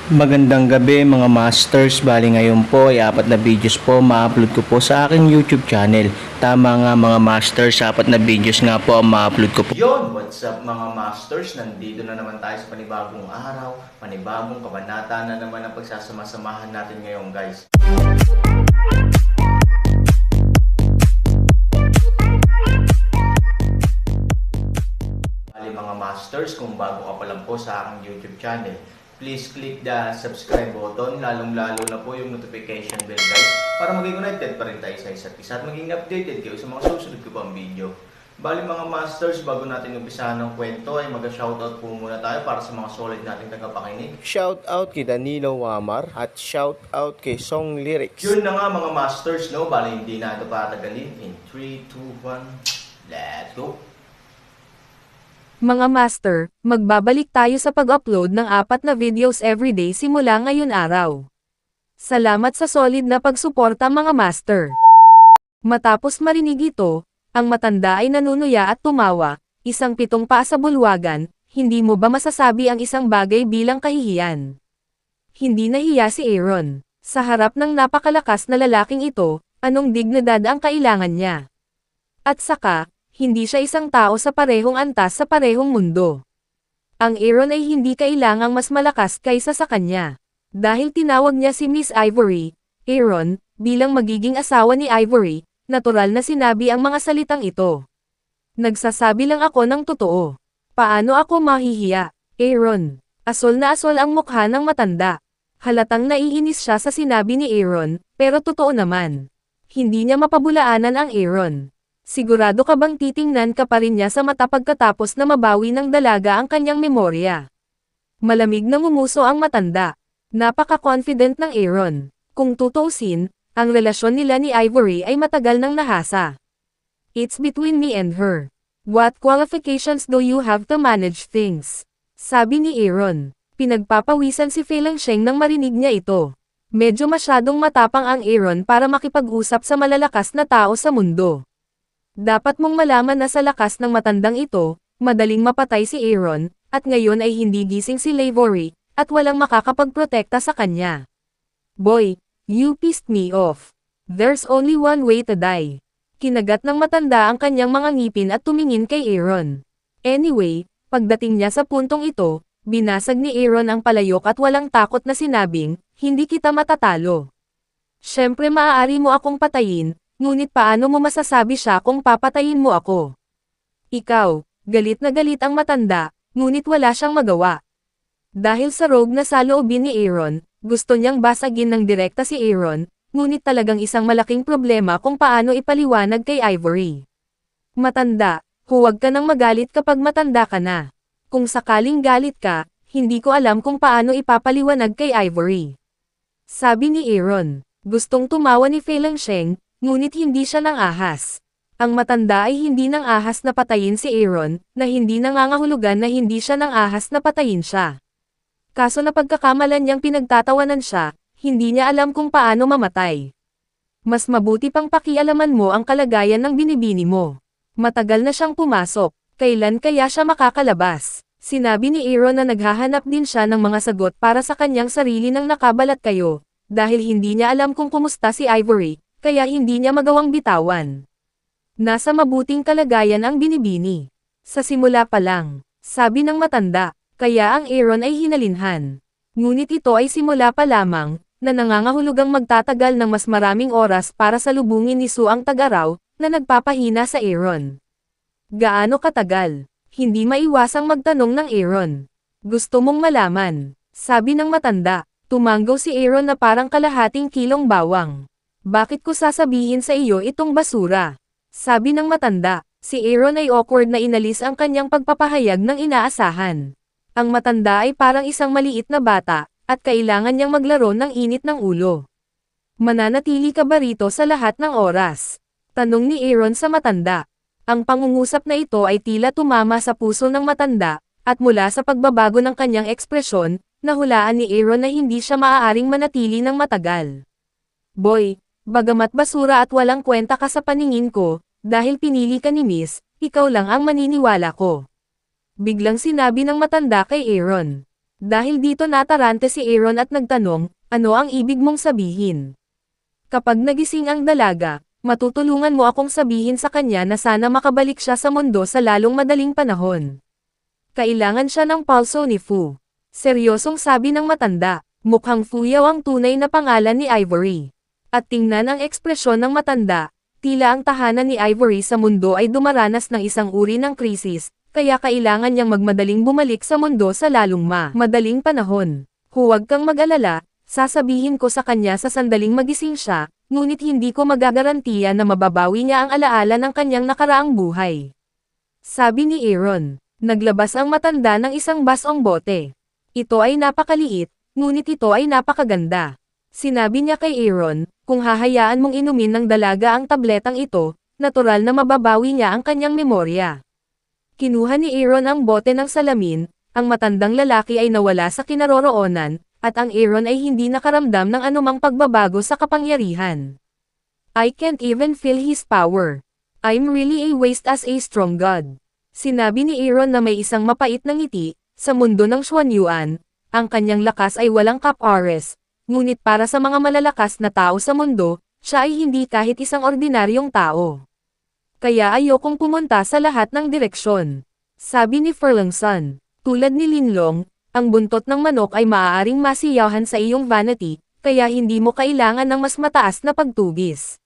Magandang gabi mga masters, bali ngayon po ay 4 na videos po ma-upload ko po sa aking YouTube channel. Tama nga mga masters, 4 na videos nga po ang ma-upload ko po. Yon, what's up mga masters, nandito na naman tayo sa panibagong araw, panibagong kabanata na naman ang pagsasama-samahan natin ngayon guys. Bali mga masters, kung bago ka pa lang po sa aking YouTube channel, please click the subscribe button, lalong-lalo na po yung notification bell guys, para maging connected pa rin tayo sa isa't isa at maging updated kayo sa mga susunod ko pang video. Bali mga masters, bago natin umpisahan ng kwento ay mag-shoutout po muna tayo para sa mga solid nating tagapakinig. Shoutout kay Danilo Wamar at shoutout kay Song Lyrics. Yun na nga mga masters, no? Bali hindi na ito patagalin. In 3, 2, 1, let's go! Mga master, magbabalik tayo sa pag-upload ng 4 na videos everyday simula ngayon araw. Salamat sa solid na pagsuporta mga master. Matapos marinig ito, ang matanda ay nanunuya at tumawa, isang 7 paa sa bulwagan, hindi mo ba masasabi ang isang bagay bilang kahihiyan? Hindi nahiya si Aaron. Sa harap ng napakalakas na lalaking ito, anong dignidad ang kailangan niya? At saka, hindi siya isang tao sa parehong antas sa parehong mundo. Ang Aaron ay hindi kailangang mas malakas kaysa sa kanya. Dahil tinawag niya si Miss Ivory, Aaron, bilang magiging asawa ni Ivory, natural na sinabi ang mga salitang ito. Nagsasabi lang ako ng totoo. Paano ako mahihiya, Aaron? Asol na asol ang mukha ng matanda. Halatang naiinis siya sa sinabi ni Aaron, pero totoo naman. Hindi niya mapabulaanan ang Aaron. Sigurado ka bang titingnan ka pa rin niya sa mata pagkatapos na mabawi ng dalaga ang kanyang memorya? Malamig na ngumuso ang matanda. Napaka-confident ng Aaron. Kung tutuusin, ang relasyon nila ni Ivory ay matagal nang nahasa. It's between me and her. What qualifications do you have to manage things? Sabi ni Aaron. Pinagpapawisan si Fei Langsheng nang marinig niya ito. Medyo masyadong matapang ang Aaron para makipag-usap sa malalakas na tao sa mundo. Dapat mong malaman na sa lakas ng matandang ito, madaling mapatay si Aaron, at ngayon ay hindi gising si Ivory, at walang makakapagprotekta sa kanya. Boy, you pissed me off. There's only one way to die. Kinagat ng matanda ang kanyang mga ngipin at tumingin kay Aaron. Anyway, pagdating niya sa puntong ito, binasag ni Aaron ang palayok at walang takot na sinabing, hindi kita matatalo. Siyempre maaari mo akong patayin, ngunit paano mo masasabi siya kung papatayin mo ako? Ikaw, galit na galit ang matanda, ngunit wala siyang magawa. Dahil sa rogue na saloobin ni Aaron, gusto niyang basagin ng direkta si Aaron, ngunit talagang isang malaking problema kung paano ipaliwanag kay Ivory. Matanda, huwag ka nang magalit kapag matanda ka na. Kung sakaling galit ka, hindi ko alam kung paano ipapaliwanag kay Ivory. Sabi ni Aaron, gustong tumawa ni Fei Langsheng, ngunit hindi siya nang ahas. Ang matanda ay hindi nang ahas na patayin si Aaron, na hindi nangangahulugan na hindi siya nang ahas na patayin siya. Kaso na pagkakamalan niyang pinagtatawanan siya, hindi niya alam kung paano mamatay. Mas mabuti pang pakialaman mo ang kalagayan ng binibini mo. Matagal na siyang pumasok, kailan kaya siya makakalabas? Sinabi ni Aaron na naghahanap din siya ng mga sagot para sa kanyang sarili nang nakabalat kayo, dahil hindi niya alam kung kumusta si Ivory, kaya hindi niya magawang bitawan. Nasa mabuting kalagayan ang binibini. Sa simula pa lang, sabi ng matanda, kaya ang Aaron ay hinalinhan. Ngunit ito ay simula pa lamang, na nangangahulugang magtatagal ng mas maraming oras para salubungin ni Su ang tag-araw, na nagpapahina sa Aaron. Gaano katagal? Hindi maiwasang magtanong ng Aaron. Gusto mong malaman? Sabi ng matanda, tumanggaw si Aaron na parang kalahating kilong bawang. Bakit ko sasabihin sa iyo itong basura? Sabi ng matanda, si Aaron ay awkward na inalis ang kanyang pagpapahayag ng inaasahan. Ang matanda ay parang isang maliit na bata, at kailangan niyang maglaro ng init ng ulo. Mananatili ka ba rito sa lahat ng oras? Tanong ni Aaron sa matanda. Ang pangungusap na ito ay tila tumama sa puso ng matanda, at mula sa pagbabago ng kanyang ekspresyon, nahulaan ni Aaron na hindi siya maaaring manatili ng matagal. Boy, bagamat basura at walang kwenta ka sa paningin ko, dahil pinili ka ni Miss, ikaw lang ang maniniwala ko. Biglang sinabi ng matanda kay Aaron. Dahil dito natarante si Aaron at nagtanong, ano ang ibig mong sabihin? Kapag nagising ang dalaga, matutulungan mo akong sabihin sa kanya na sana makabalik siya sa mundo sa lalong madaling panahon. Kailangan siya ng pulso ni Fu. Seryosong sabi ng matanda, mukhang Fuyaw ang tunay na pangalan ni Ivory. At tingnan ang ekspresyon ng matanda, tila ang tahanan ni Ivory sa mundo ay dumaranas ng isang uri ng krisis, kaya kailangan niyang magmadaling bumalik sa mundo sa lalong madaling panahon. Huwag kang mag-alala, sasabihin ko sa kanya sa sandaling magising siya, ngunit hindi ko magagarantiya na mababawi niya ang alaala ng kanyang nakaraang buhay. Sabi ni Aaron, naglabas ang matanda ng isang basong bote. Ito ay napakaliit, ngunit ito ay napakaganda. Sinabi niya kay Aaron, kung hahayaan mong inumin ng dalaga ang tabletang ito, natural na mababawi niya ang kanyang memorya. Kinuha ni Aaron ang bote ng salamin, ang matandang lalaki ay nawala sa kinaroroonan, at ang Aaron ay hindi nakaramdam ng anumang pagbabago sa kapangyarihan. I can't even feel his power. I'm really a waste as a strong god. Sinabi ni Aaron na may isang mapait na ngiti, sa mundo ng Xuanyuan, ang kanyang lakas ay walang kapares, ngunit para sa mga malalakas na tao sa mundo, siya ay hindi kahit isang ordinaryong tao. Kaya ayokong pumunta sa lahat ng direksyon. Sabi ni Furlongson, tulad ni Linlong, ang buntot ng manok ay maaaring masiyahan sa iyong vanity, kaya hindi mo kailangan ng mas mataas na pagtubis.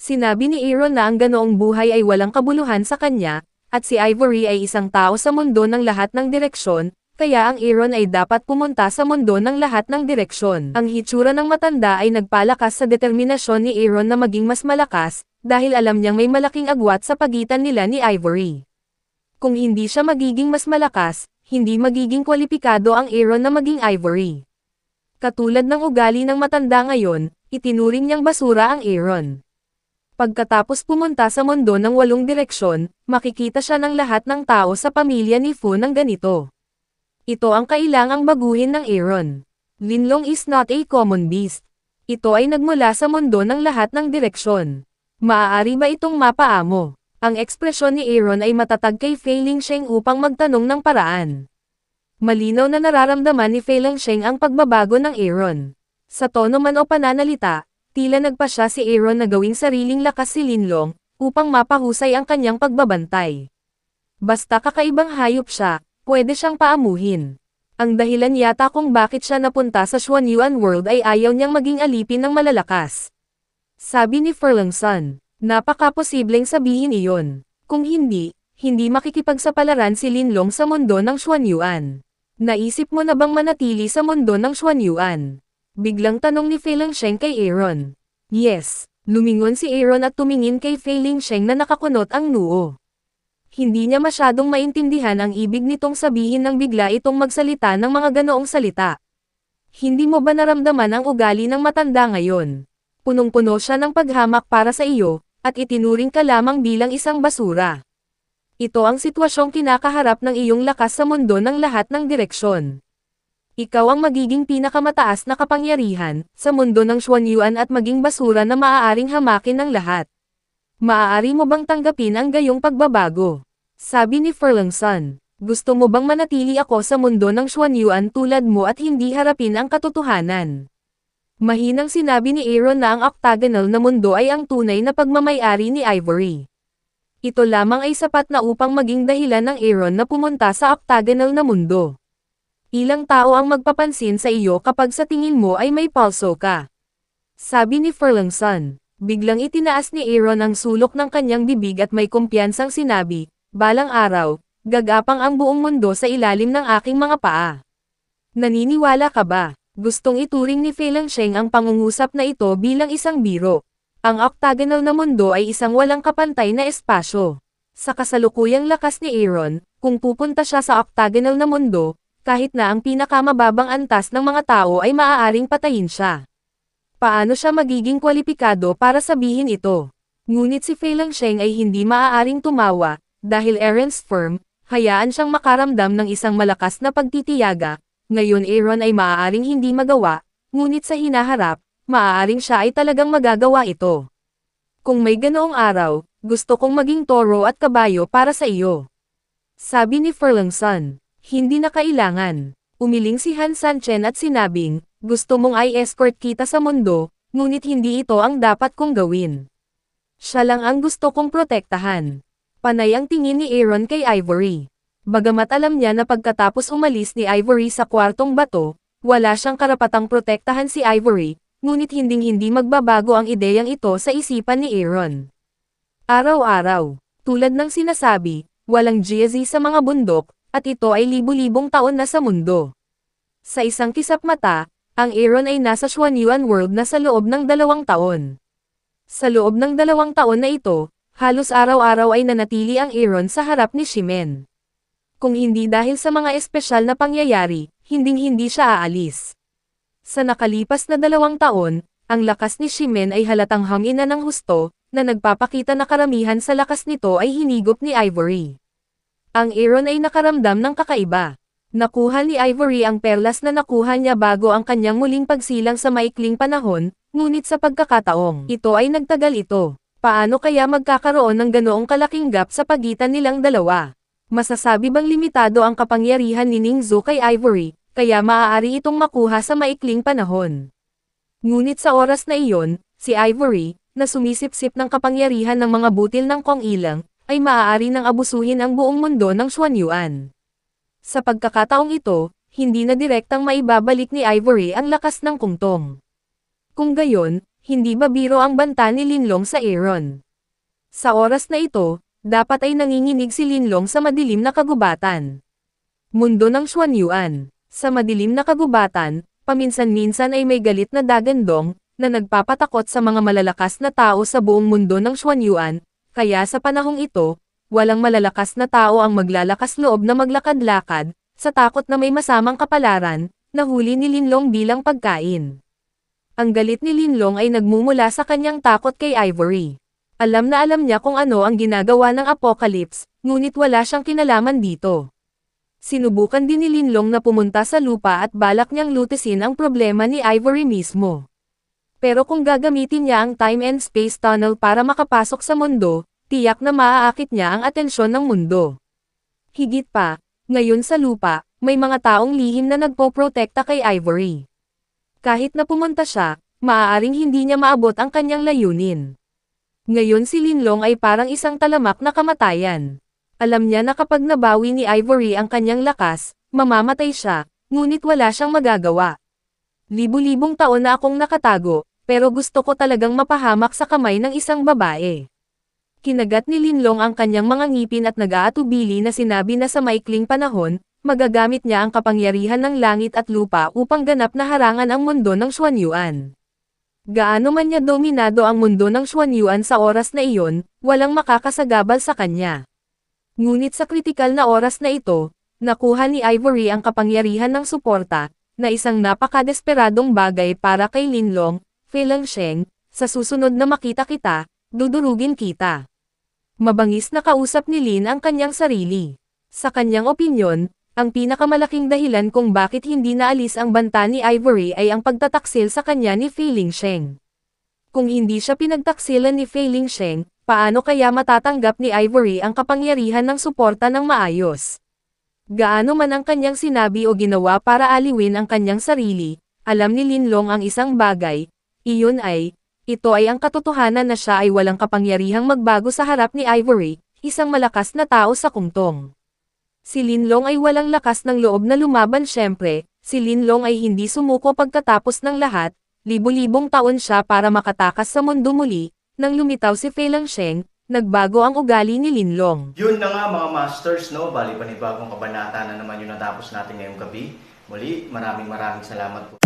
Sinabi ni Aaron na ang ganoong buhay ay walang kabuluhan sa kanya, at si Ivory ay isang tao sa mundo ng lahat ng direksyon, kaya ang Aaron ay dapat pumunta sa mundo ng lahat ng direksyon. Ang hitsura ng matanda ay nagpalakas sa determinasyon ni Aaron na maging mas malakas, dahil alam niyang may malaking agwat sa pagitan nila ni Ivory. Kung hindi siya magiging mas malakas, hindi magiging kwalipikado ang Aaron na maging Ivory. Katulad ng ugali ng matanda ngayon, itinuring niyang basura ang Aaron. Pagkatapos pumunta sa mundo ng 8 direksyon, makikita siya ng lahat ng tao sa pamilya ni Fu ng ganito. Ito ang kailangang baguhin ng Aaron. Linlong is not a common beast. Ito ay nagmula sa mundo ng lahat ng direksyon. Maaari ba itong mapaamo? Ang ekspresyon ni Aaron ay matatag kay Fei Lingsheng upang magtanong ng paraan. Malinaw na nararamdaman ni Fei Lingsheng ang pagbabago ng Aaron. Sa tono man o pananalita, tila nagpasya si Aaron na gawing sariling lakas si Linlong, upang mapahusay ang kanyang pagbabantay. Basta kakaibang hayop siya, pwede siyang paamuhin. Ang dahilan yata kung bakit siya napunta sa Xuanyuan World ay ayaw niyang maging alipin ng malalakas. Sabi ni Furlongson, napaka-posibleng sabihin iyon. Kung hindi, hindi makikipagsapalaran si Linlong sa mundo ng Xuanyuan. Naisip mo na bang manatili sa mundo ng Xuanyuan? Biglang tanong ni Fei Lingsheng kay Aaron. Yes, lumingon si Aaron at tumingin kay Fei Lingsheng na nakakunot ang noo. Hindi niya masyadong maintindihan ang ibig nitong sabihin nang bigla itong magsalita ng mga ganoong salita. Hindi mo ba naramdaman ang ugali ng matanda ngayon? Punong-puno siya ng paghamak para sa iyo, at itinuring ka lamang bilang isang basura. Ito ang sitwasyong kinakaharap ng iyong lakas sa mundo ng lahat ng direksyon. Ikaw ang magiging pinakamataas na kapangyarihan sa mundo ng Xuanyuan at maging basura na maaaring hamakin ng lahat. Maaari mo bang tanggapin ang gayong pagbabago? Sabi ni Furlongson, gusto mo bang manatili ako sa mundo ng Xuanyuan tulad mo at hindi harapin ang katotohanan? Mahinang sinabi ni Aaron na ang octagonal na mundo ay ang tunay na pagmamayari ni Ivory. Ito lamang ay sapat na upang maging dahilan ng Aaron na pumunta sa octagonal na mundo. Ilang tao ang magpapansin sa iyo kapag sa tingin mo ay may pulso ka. Sabi ni Furlongson. Biglang itinaas ni Aaron ang sulok ng kanyang bibig at may kumpiyansang sinabi, balang araw, gagapang ang buong mundo sa ilalim ng aking mga paa. Naniniwala ka ba? Gustong ituring ni Fei Lingsheng ang pangungusap na ito bilang isang biro. Ang octagonal na mundo ay isang walang kapantay na espasyo. Sa kasalukuyang lakas ni Aaron, kung pupunta siya sa octagonal na mundo, kahit na ang pinakamababang antas ng mga tao ay maaaring patayin siya. Paano siya magiging kwalipikado para sabihin ito? Ngunit si Fei Lingsheng ay hindi maaaring tumawa, dahil Aaron's firm, hayaan siyang makaramdam ng isang malakas na pagtitiyaga. Ngayon Aaron ay maaaring hindi magawa, ngunit sa hinaharap, maaaring siya ay talagang magagawa ito. Kung may ganoong araw, gusto kong maging toro at kabayo para sa iyo. Sabi ni Furlongson, hindi na kailangan. Umiling si Han Sanchen at sinabing, gusto mong i-escort kita sa mundo, ngunit hindi ito ang dapat kong gawin. Siya lang ang gusto kong protektahan. Panay ang tingin ni Aaron kay Ivory. Bagamat alam niya na pagkatapos umalis ni Ivory sa kwartong bato, wala siyang karapatang protektahan si Ivory, ngunit hinding-hindi magbabago ang ideyang ito sa isipan ni Aaron. Araw-araw, tulad ng sinasabi, walang GZ sa mga bundok, at ito ay libu-libong taon na sa mundo. Sa isang kisap mata, ang Aaron ay nasa Xuanyuan World na sa loob ng 2 taon. Sa loob ng 2 taon na ito, halos araw-araw ay nanatili ang Aaron sa harap ni Shimen. Kung hindi dahil sa mga espesyal na pangyayari, hinding-hindi siya aalis. Sa nakalipas na 2 taon, ang lakas ni Shimen ay halatang hangina ng husto, na nagpapakita na karamihan sa lakas nito ay hinigop ni Ivory. Ang Aaron ay nakaramdam ng kakaiba. Nakuha ni Ivory ang perlas na nakuha niya bago ang kanyang muling pagsilang sa maikling panahon, ngunit sa pagkakataong ito ay nagtagal ito. Paano kaya magkakaroon ng ganoong kalaking gap sa pagitan nilang dalawa? Masasabi bang limitado ang kapangyarihan ni Ningzu kay Ivory, kaya maaari itong makuha sa maikling panahon? Ngunit sa oras na iyon, si Ivory, na sumisipsip ng kapangyarihan ng mga butil ng Kong Ilang, ay maaari nang abusuhin ang buong mundo ng Xuanyuan. Sa pagkakataong ito, hindi na direktang maibabalik ni Ivory ang lakas ng kungtong. Kung gayon, hindi ba biro ang banta ni Linlong sa Aaron? Sa oras na ito, dapat ay nanginginig si Linlong sa madilim na kagubatan. Mundo ng Xuanyuan. Sa madilim na kagubatan, paminsan-minsan ay may galit na dagandong, na nagpapatakot sa mga malalakas na tao sa buong mundo ng Xuanyuan. Kaya sa panahong ito, walang malalakas na tao ang maglalakas loob na maglakad-lakad, sa takot na may masamang kapalaran, nahuli ni Linlong bilang pagkain. Ang galit ni Linlong ay nagmumula sa kanyang takot kay Ivory. Alam na alam niya kung ano ang ginagawa ng Apocalypse, ngunit wala siyang kinalaman dito. Sinubukan din ni Linlong na pumunta sa lupa at balak niyang lutisin ang problema ni Ivory mismo. Pero kung gagamitin niya ang time and space tunnel para makapasok sa mundo, tiyak na maaakit niya ang atensyon ng mundo. Higit pa, ngayon sa lupa, may mga taong lihim na nagpoprotekta kay Ivory. Kahit na pumunta siya, maaaring hindi niya maabot ang kanyang layunin. Ngayon si Linlong ay parang isang talamak na kamatayan. Alam niya na kapag nabawi ni Ivory ang kanyang lakas, mamamatay siya, ngunit wala siyang magagawa. Libu-libong taon na akong nakatago, pero gusto ko talagang mapahamak sa kamay ng isang babae. Kinagat ni Linlong ang kanyang mga ngipin at nag-aatubili na sinabi na sa maikling panahon, magagamit niya ang kapangyarihan ng langit at lupa upang ganap na harangan ang mundo ng Xuanyuan. Gaano man niya dominado ang mundo ng Xuanyuan sa oras na iyon, walang makakasagabal sa kanya. Ngunit sa kritikal na oras na ito, nakuha ni Ivory ang kapangyarihan ng suporta, na isang napakadesperadong bagay para kay Linlong. Felang Sheng, sa susunod na makita kita, dudurugin kita. Mabangis na kausap ni Lin ang kanyang sarili. Sa kanyang opinyon, ang pinakamalaking dahilan kung bakit hindi naalis ang banta ni Ivory ay ang pagtataksil sa kanya ni Feling Sheng. Kung hindi siya pinagtaksilan ni Feling Sheng, paano kaya matatanggap ni Ivory ang kapangyarihan ng suporta ng maayos? Gaano man ang kanyang sinabi o ginawa para aliwin ang kanyang sarili, alam ni Linlong ang isang bagay. Iyon ay, ito ay ang katotohanan na siya ay walang kapangyarihang magbago sa harap ni Ivory, isang malakas na tao sa kungtong. Si Linlong ay walang lakas ng loob na lumaban syempre, si Linlong ay hindi sumuko pagkatapos ng lahat, libu-libong taon siya para makatakas sa mundo muli, nang lumitaw si Felang Sheng, nagbago ang ugali ni Linlong. Yun na nga mga masters, no? Bali panibagong kabanata na naman yung natapos natin ngayong gabi. Muli, maraming salamat po.